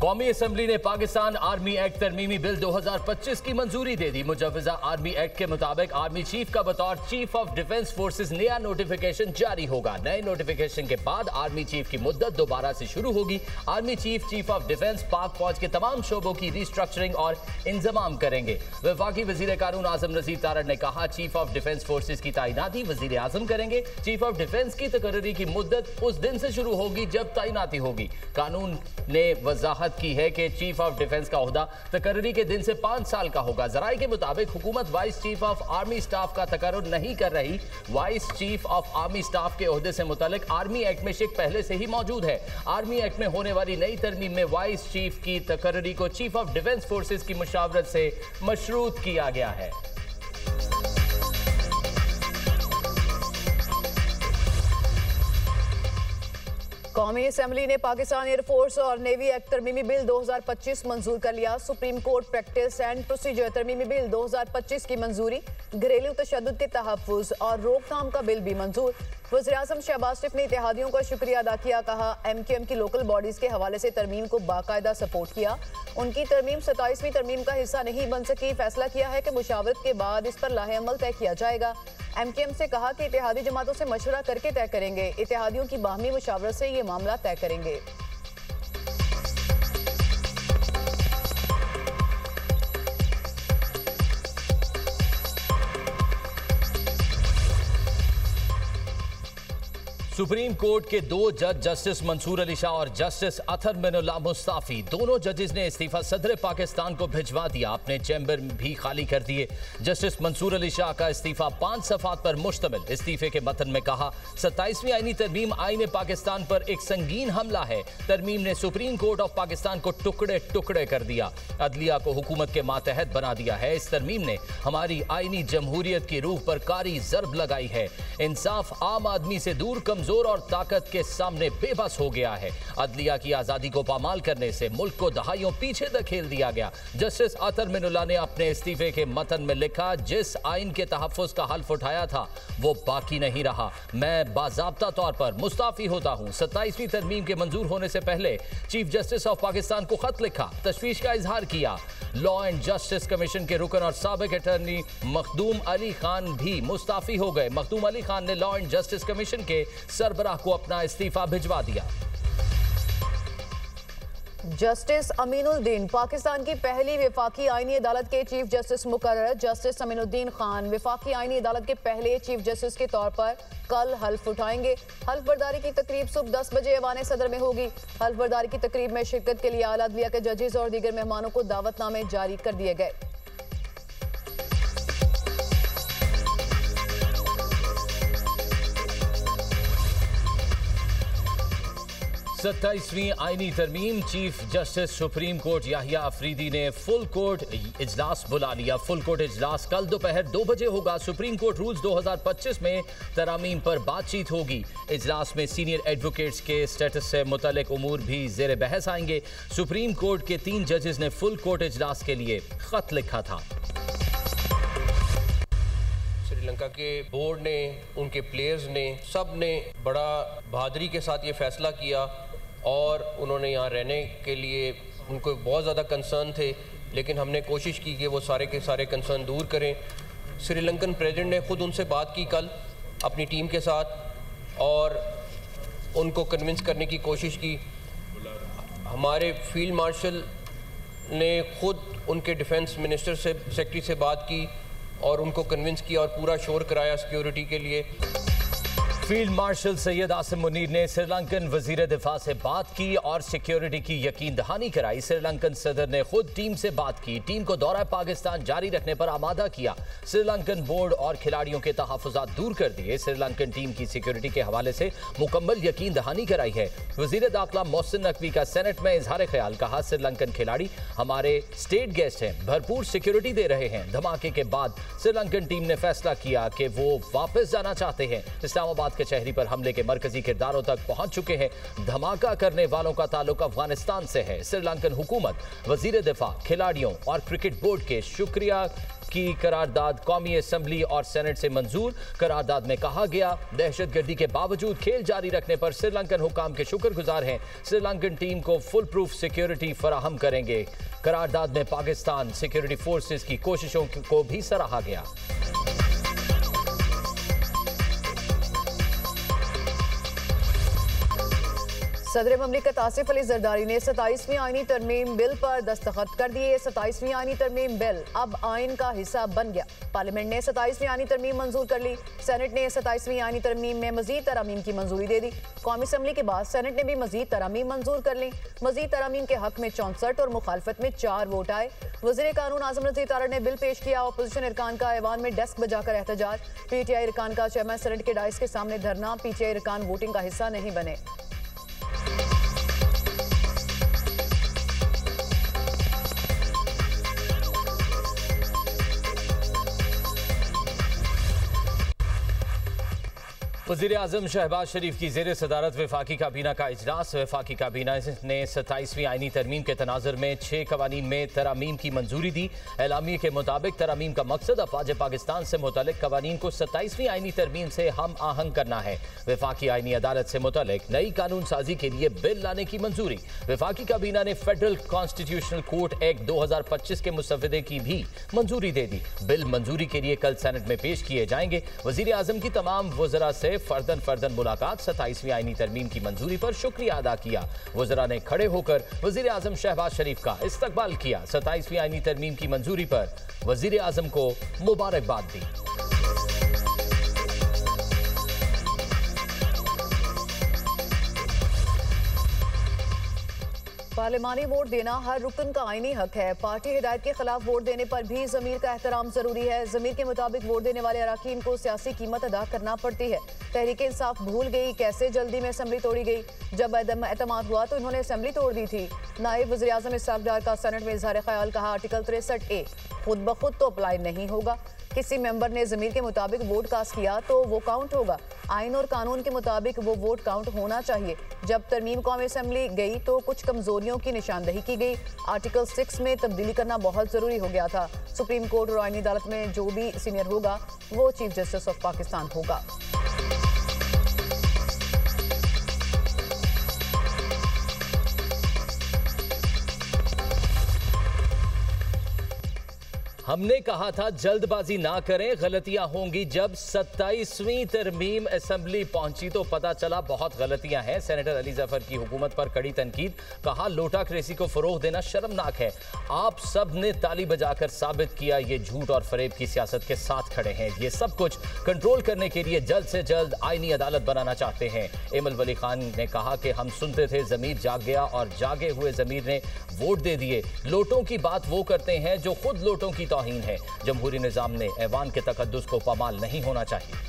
कौमी असम्बली ने Pakistan army act तरमीमी बिल 2025 की मंजूरी दे दी। मुजवजा आर्मी एक्ट के मुताबिक आर्मी चीफ का बतौर चीफ ऑफ डिफेंस फोर्सेस नया नोटिफिकेशन जारी होगा। नए नोटिफिकेशन के बाद आर्मी चीफ की मुद्दत दोबारा से शुरू होगी। आर्मी चीफ ऑफ डिफेंस पाक फौज के तमाम शोबों की रिस्ट्रक्चरिंग और इंतजाम करेंगे। वफाकी वजीर कानून आजम नजीर तारड़ ने कहा, चीफ ऑफ डिफेंस फोर्सेस की तैनाती वजीर आजम करेंगे। चीफ ऑफ डिफेंस की तकर्री की मुद्दत उस दिन से शुरू होगी जब तैनाती होगी। कानून ने वजाहत की है कि चीफ ऑफ डिफेंस का ओहदा तकर्री के दिन से 5 साल का होगा। जराए के मुताबिक हुकूमत vice chief of army staff का तकर्रुर नहीं कर रही। Vice chief of army staff के ओहदे से मुतालिक आर्मी एक्ट में शिक पहले से ही मौजूद है। आर्मी एक्ट में होने वाली नई तरमीम में वाइस चीफ की तकर्री को चीफ ऑफ डिफेंस फोर्सेस की मुशावरत से मशरूत किया गया है। कौमी असम्बली ने पाकिस्तान एयरफोर्स और नेवी एक्ट तरमीमी बिल 2025 मंजूर कर लिया। Supreme court practice and procedure तरमीमी बिल 2025 की मंजूरी। घरेलू तशद्दुद के तहफ़्फ़ुज़ और रोकथाम का बिल भी मंजूर। वज़ीर-ए-आज़म शहबाज शरीफ ने इत्तेहादियों का शुक्रिया अदा किया। कहा, MQM की लोकल बॉडीज़ के हवाले से तरमीम को बाकायदा सपोर्ट किया। उनकी तरमीम 27वीं तरमीम का हिस्सा नहीं बन सकी। फैसला किया है कि मुशावरत के बाद इस पर लाहे-अमल तय किया जाएगा। MQM से कहा कि इत्तेहादी जमातों से मशवरा करके तय करेंगे। इत्तेहादियों की बाहमी मुशावरत से ये मामला तय करेंगे। सुप्रीम कोर्ट के 2 जज जस्टिस मंसूर अली शाह और जस्टिस अतर मिनुल्लाह मुस्ताफी, दोनों जजेस ने इस्तीफा सदर पाकिस्तान को भिजवा दिया। अपने चैम्बर भी खाली कर दिए। जस्टिस मंसूर अली शाह का इस्तीफा 5 सफ़ात पर मुश्तमिल। इस्तीफे के मतन में कहा, 27वीं आईनी तरमीम आईन पाकिस्तान पर एक संगीन हमला है। तरमीम ने सुप्रीम कोर्ट ऑफ पाकिस्तान को टुकड़े टुकड़े कर दिया। अदलिया को हुकूमत के मातहत बना दिया है। इस तरमीम ने हमारी आईनी जमहूरियत की रूह पर कारी ज़रब लगाई है। इंसाफ आम आदमी से दूर कमजोर और ताकत के सामने बेबस हो गया है। अदलिया की आजादी को पामाल करने से मुल्क को दहाइयों पीछे धकेल दिया गया। जस्टिस अतर मिनुल्लाह ने अपने इस्तीफे के मतन में लिखा, जिस आइन के तहफ़्फ़ुज़ का हल्फ उठाया था वो बाकी नहीं रहा। मैं बाज़ाब्ता तौर पर मुस्ताफ़ी होता हूँ। 27वीं तरमीम के मंजूर होने से पहले चीफ जस्टिस ऑफ पाकिस्तान को खत लिखा, तशवीश का इजहार किया। लॉ एंड जस्टिस कमीशन के रुकन और साबिक अटर्नी मखदूम अली खान भी मुस्ताफ़ी हो गए। मखदूम अली खान ने लॉ एंड जस्टिस कमीशन के सरबराह को अपना इस्तीफा भिजवा दिया। जस्टिस अमीनुद्दीन पाकिस्तान की पहली वफाकी आईनी अदालत के चीफ जस्टिस मुकर्रर। जस्टिस अमीनुद्दीन खान वफाकी आईनी अदालत के पहले चीफ जस्टिस के तौर पर कल हल्फ उठाएंगे। हल्फ बर्दारी की तकरीब सुबह 10 बजे ऐवान सदर में होगी। हल्फ बर्दारी की तकरीब में शिरकत के लिए आला अदलिया के जजेस और दीगर मेहमानों को दावतनामे जारी कर दिए गए। 27वीं आईनी तरमीम। Chief justice supreme court Yahya Afridi ने फुल कोर्ट इजलास बुला लिया। फुल कोर्ट इजलास कल दोपहर 2 बजे होगा। सुप्रीम कोर्ट रूल्स 2025 में तरामीम पर बातचीत होगी। इजलास में सीनियर एडवोकेट्स के स्टेटस से मुतल्लिक उमूर भी ज़ेर बहस आएंगे। सुप्रीम कोर्ट के 3 जजेस ने फुल कोर्ट इजलास के लिए खत लिखा था। श्रीलंका के बोर्ड ने, उनके प्लेयर्स ने, सब ने बड़ा बहादुरी के साथ ये फैसला किया और उन्होंने यहाँ रहने के लिए उनको बहुत ज़्यादा कंसर्न थे, लेकिन हमने कोशिश की कि वो सारे के सारे कंसर्न दूर करें। श्रीलंकन प्रेसिडेंट ने ख़ुद उनसे बात की कल अपनी टीम के साथ और उनको कन्विंस करने की कोशिश की। हमारे फील्ड मार्शल ने ख़ुद उनके डिफेंस मिनिस्टर से, सेक्रेटरी से बात की और उनको कन्विंस किया और पूरा शोर कराया सिक्योरिटी के लिए। फील्ड मार्शल सैयद आसिम मुनीर ने श्रीलंकन वजीर दिफा से बात की और सिक्योरिटी की यकीन दहानी कराई। श्रीलंकन सदर ने खुद टीम से बात की, टीम को दौरा पाकिस्तान जारी रखने पर आमादा किया। श्रीलंकन बोर्ड और खिलाड़ियों के तहफ़्फ़ुज़ात दूर कर दिए। श्रीलंकन टीम की सिक्योरिटी के हवाले से मुकम्मल यकीन दहानी कराई है। वजीर दाखिला मोहसिन नकवी का सेनेट में इजहार ख्याल। कहा, श्रीलंकन खिलाड़ी हमारे स्टेट गेस्ट हैं, भरपूर सिक्योरिटी दे रहे हैं। धमाके के बाद श्रीलंकन टीम ने फैसला किया कि वो वापस जाना चाहते हैं। इस्लामाबाद कचहरी पर हमले के मरकजी किरदारों तक पहुंच चुके हैं। धमाका करने वालों का ताल्लुक अफगानिस्तान से है। श्रीलंकन हुकूमत, वजीर दिफा, खिलाड़ियों और क्रिकेट बोर्ड के शुक्रिया की करारदाद कौमी असम्बली और सेनेट से मंजूर। करारदाद में कहा गया, दहशतगर्दी के बावजूद खेल जारी रखने पर श्रीलंकन हुकाम के शुक्रगुजार हैं। श्रीलंकन टीम को फुल प्रूफ सिक्योरिटी फराहम करेंगे। करारदाद में पाकिस्तान सिक्योरिटी फोर्सेस की कोशिशों को भी सराहा गया। सदर ममलिकत आसिफ अली जरदारी ने 27वीं आईनी तरमीम बिल पर दस्तखत कर दिए। 27वीं आईनी तरमीम बिल अब आइन का हिस्सा बन गया। पार्लियामेंट ने 27वीं आईनी तरमीम मंजूर कर ली। सेनेट ने 27वीं आईनी तरमीम में मजीद तरामीम की मंजूरी दे दी। कौमी असम्बली के बाद सेनेट ने भी मजीद तरामीम मंजूर कर ली। मजीद तरामीम के हक में 64 और मुखालफत में 4 वोट आए। वज़ीर कानून आज़म नज़ीर तारड़ ने बिल पेश किया। अपोजिशन अरकान का ऐवान में डेस्क बजाकर एहतजाज। PTI अरकान का चेयरमैन सेनेट के डाइस के सामने धरना। PTI अरकान वोटिंग का हिस्सा नहीं बने। वज़ीर आज़म शहबाज शरीफ की ज़ेर सदारत वफाकी काबीना का इजलास। वफाकी काबीना ने 27वीं आईनी तरमीम के तनाज़ुर में 6 कवानीन में तरामीम की मंजूरी दी। एलामिये के मुताबिक तरामीम का मकसद अफवाज पाकिस्तान से मुतल्लिक कवानीन को 27वीं आईनी तरमीम से हम आहंग करना है। वफाकी आईनी अदालत से मुतल्लिक नई कानून साजी के लिए बिल लाने की मंजूरी। वफाकी काबीना ने फेडरल कॉन्स्टिट्यूशनल कोर्ट एक्ट 2025 के मुसव्वदे की भी मंजूरी दे दी। बिल मंजूरी के लिए कल सेनेट में पेश किए जाएंगे। वज़ीर आज़म की तमाम वज़रा से फर्दन मुलाकात। 27वीं आईनी तरमीम की मंजूरी पर शुक्रिया अदा किया। वज़रा ने खड़े होकर वज़ीर आज़म शहबाज शरीफ का इस्तकबाल किया। 27वीं आईनी तरमीम की मंजूरी पर वज़ीर आज़म को मुबारकबाद दी। पार्लिमानी वोट देना हर रुकन का आईनी हक है। पार्टी हिदायत के खिलाफ वोट देने पर भी ज़मीर का एहतराम जरूरी है। ज़मीर के मुताबिक वोट देने वाले अराकीन को सियासी कीमत अदा करना पड़ती है। तहरीक इंसाफ भूल गई कैसे जल्दी में असम्बली तोड़ी गई। जब एतमाद हुआ तो इन्होंने असम्बली तोड़ दी थी। नायब वज़ीर आज़म इसहाक डार का सेनेट में इजहार ख्याल। कहा, आर्टिकल 63A खुद ब खुद तो अप्लाई नहीं होगा। किसी मेंबर ने ज़मीर के मुताबिक वोट कास्ट किया तो वो काउंट होगा। आइन और कानून के मुताबिक वो वोट काउंट होना चाहिए। जब तरमीम कौमी असम्बली गई तो कुछ कमजोरियों की निशानदही की गई। आर्टिकल 6 में तब्दीली करना बहुत जरूरी हो गया था। सुप्रीम कोर्ट और आईनी अदालत में जो भी सीनियर होगा वो चीफ जस्टिस ऑफ पाकिस्तान होगा। हमने कहा था जल्दबाजी ना करें, गलतियां होंगी। जब 27वीं तरमीम असेंबली पहुंची तो पता चला बहुत गलतियां हैं। सेनेटर अली जफर की हुकूमत पर कड़ी तनकीद। कहा, लोटाक्रेसी को फरोग देना शर्मनाक है। आप सब ने ताली बजाकर साबित किया ये झूठ और फरेब की सियासत के साथ खड़े हैं। ये सब कुछ कंट्रोल करने के लिए जल्द से जल्द आईनी अदालत बनाना चाहते हैं। एमल वली खान ने कहा कि हम सुनते थे, जमीर जाग गया और जागे हुए जमीर ने वोट दे दिए। लोटों की बात वो करते हैं जो खुद लोटों की तौहीन है। जमहूरी निजाम ने ऐवान के तकद्दुस को पामाल नहीं होना चाहिए।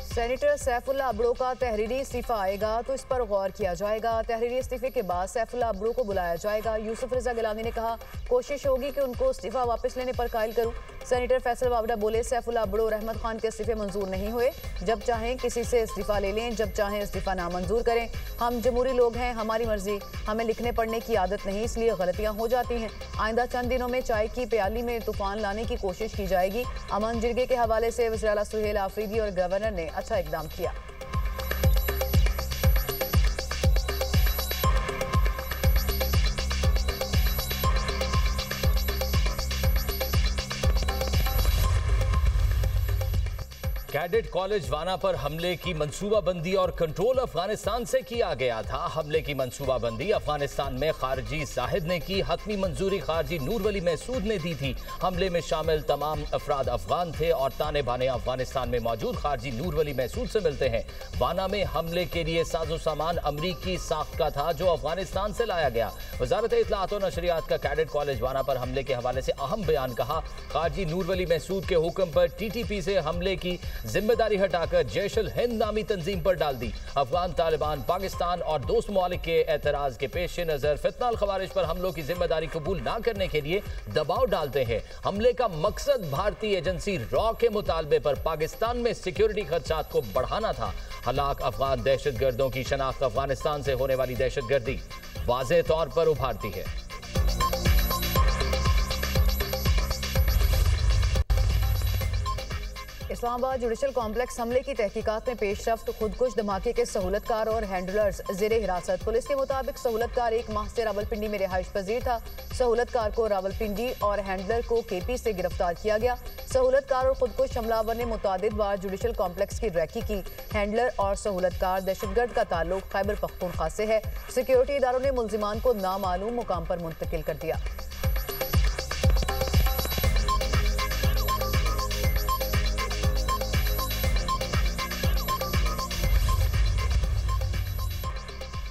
सेनेटर सैफुल्लाह अबड़ो का तहरीरी इस्तीफा आएगा तो इस पर गौर किया जाएगा। तहरीरी इस्तीफे के बाद सैफुल्लाह अबड़ो को बुलाया जाएगा। यूसुफ रजा गिलानी ने कहा, कोशिश होगी कि उनको इस्तीफा वापस लेने पर कायल करूं। सेनेटर फैसल वावड़ा बोले, सैफुल्लाह अबड़ो रहमत खान के इस्तीफे मंजूर नहीं हुए। जब चाहें किसी से इस्तीफा ले लें, जब चाहें इस्तीफा नामंजूर करें। हम जमहूरी लोग हैं, हमारी मर्जी। हमें लिखने पढ़ने की आदत नहीं, इसलिए गलतियां हो जाती हैं। आइंदा चंद दिनों में चाय की प्याली में तूफान लाने की कोशिश की जाएगी। अमन जिरगे के हवाले से वज़ीर आला सुहेल आफरीदी और गवर्नर ने अच्छा इकदाम किया। कैडेट कॉलेज वाना पर हमले की मंसूबाबंदी और कंट्रोल अफगानिस्तान से किया गया था। हमले की मंसूबाबंदी अफगानिस्तान में खारजी जाहिद ने की। हतमी मंजूरी खारजी नूर वली महसूद ने दी थी। हमले में शामिल तमाम अफराद अफगान थे और ताने बाने अफगानिस्तान में मौजूद खारजी नूर वली महसूद से मिलते हैं। वाना में हमले के लिए साजो सामान अमरीकी साख्त का था जो अफगानिस्तान से लाया गया। वजारत इत्तलाआत और नशरियात का कैडेट कॉलेज वाना पर हमले के हवाले से अहम बयान। कहा, खारजी नूर वली महसूद के हुक्म पर TTP से हमले की जिम्मेदारी हटाकर जैश-उल हिंद नामी तंजीम पर डाल दी। अफगान तालिबान पाकिस्तान और दोस्त ममालिक के एतराज के पेश नजर फितना अल खवारिज पर हमलों की जिम्मेदारी कबूल न करने के लिए दबाव डालते हैं। हमले का मकसद भारतीय एजेंसी रॉ के मुतालबे पर पाकिस्तान में सिक्योरिटी खदशात को बढ़ाना था। हलाक अफगान दहशतगर्दों की शनाख्त अफगानिस्तान से होने वाली दहशतगर्दी वाज़ेह तौर पर उभारती है। इस्लामाबाद जुडिशल कॉम्प्लेक्स हमले की तहकीकात में पेशरफ्त, खुदकुश धमाके के सहूलतकार और हैंडलर्स जेरे हिरासत। पुलिस के मुताबिक सहूलतकार 1 माह से रावलपिंडी में रिहाइश पजीर था। सहूलतकार को रावलपिंडी और हैंडलर को केपी से गिरफ्तार किया गया। सहूलतकार और खुदकुश हमलावर ने मुतादिद बार जुडिशल कॉम्प्लेक्स की रैकी की। हैंडलर और सहूलतकार दहशतगर्द का ताल्लुक खैबर पख्तूनख्वा से है। सिक्योरिटी इदारों ने मुल्जिमान को नामालूम मुकाम पर मुंतकिल कर दिया।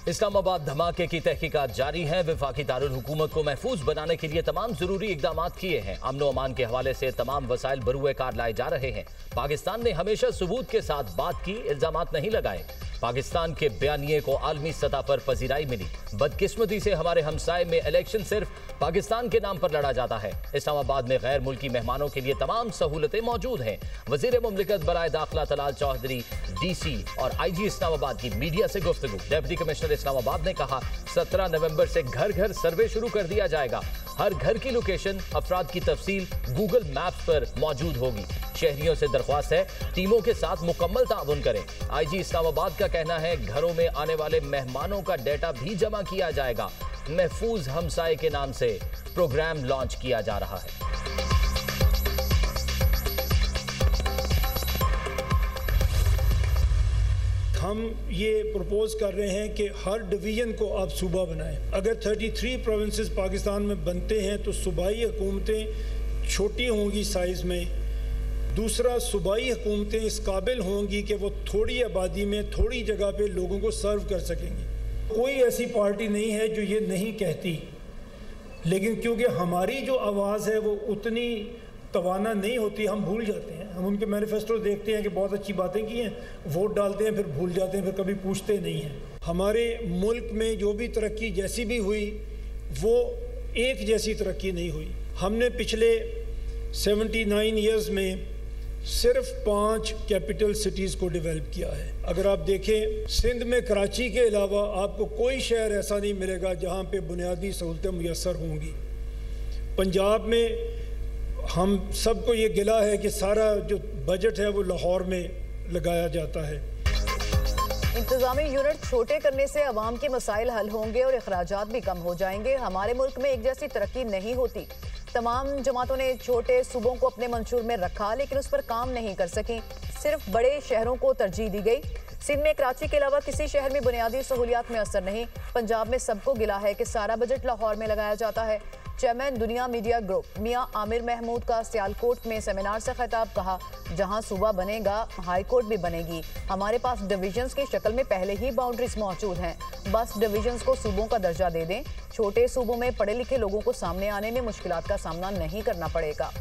इस्लामाबाद धमाके की तहकीकात जारी है। वफाकी दारुल हुकूमत को महफूज बनाने के लिए तमाम जरूरी इकदाम किए हैं। अमन अमान के हवाले से तमाम वसाइल बरूए कार लाए जा रहे हैं। पाकिस्तान ने हमेशा सबूत के साथ बात की, इल्जामात नहीं लगाए। पाकिस्तान के बयानिए को आलमी सतह पर पजीराई मिली। बदकिस्मती से हमारे हमसाए में इलेक्शन सिर्फ पाकिस्तान के नाम पर लड़ा जाता है। इस्लामाबाद में गैर मुल्की मेहमानों के लिए तमाम सहूलतें मौजूद हैं। वजीर मुमलिकत बराए दाखिला तलाल चौधरी DC और IG इस्लामाबाद की मीडिया से गुफ्तगू। डिप्टी कमिश्नर इस्लामाबाद ने कहा 17 नवंबर से घर घर सर्वे शुरू कर दिया जाएगा। हर घर की लोकेशन, अफराद की तफसील गूगल मैप्स पर मौजूद होगी। शहरियों से दरख्वास्त है टीमों के साथ मुकम्मल ताउन करें। IG इस्लामाबाद का कहना है घरों में आने वाले मेहमानों का डेटा भी जमा किया जाएगा। महफूज हमसाए के नाम से प्रोग्राम लॉन्च किया जा रहा है। हम ये प्रपोज कर रहे हैं कि हर डिवीज़न को आप सूबा बनाएं। अगर 33 प्रोविंसेस पाकिस्तान में बनते हैं तो सूबाई हुकूमतें छोटी होंगी साइज़ में। दूसरा, सूबाई हुकूमतें इस काबिल होंगी कि वो थोड़ी आबादी में थोड़ी जगह पे लोगों को सर्व कर सकेंगी। कोई ऐसी पार्टी नहीं है जो ये नहीं कहती, लेकिन क्योंकि हमारी जो आवाज़ है वो उतनी तवाना नहीं होती, हम भूल जाते हैं। हम उनके मैनिफेस्टो देखते हैं कि बहुत अच्छी बातें की हैं, वोट डालते हैं, फिर भूल जाते हैं, फिर कभी पूछते नहीं हैं। हमारे मुल्क में जो भी तरक्की जैसी भी हुई वो एक जैसी तरक्की नहीं हुई। हमने पिछले 79 ईयर्स में सिर्फ 5 कैपिटल सिटीज़ को डेवलप किया है। अगर आप देखें, सिंध में कराची के अलावा आपको कोई शहर ऐसा नहीं मिलेगा जहाँ पे बुनियादी सहूलतें मुयस्सर होंगी। पंजाब में हम सबको ये गिला है कि सारा जो बजट है वो लाहौर में लगाया जाता है। इंतजामी यूनिट छोटे करने से अवाम के मसाइल हल होंगे और अखराजात भी कम हो जाएंगे। हमारे मुल्क में एक जैसी तरक्की नहीं होती। तमाम जमातों ने छोटे सूबों को अपने मंशूर में रखा, लेकिन उस पर काम नहीं कर सकी। सिर्फ बड़े शहरों को तरजीह दी गई। सिंध में कराची के अलावा किसी शहर में बुनियादी सहूलियात में असर नहीं। पंजाब में सबको गिला है कि सारा बजट लाहौर में लगाया जाता है। चेयरमैन दुनिया मीडिया ग्रुप मियां आमिर महमूद का सियालकोट में सेमिनार से खिताब। कहा, जहां सूबा बनेगा हाई कोर्ट भी बनेगी। हमारे पास डिविजन्स की शक्ल में पहले ही बाउंड्रीज मौजूद हैं, बस डिविजन्स को सूबों का दर्जा दे दें। छोटे सूबों में पढ़े लिखे लोगों को सामने आने में मुश्किलात का सामना नहीं करना पड़ेगा।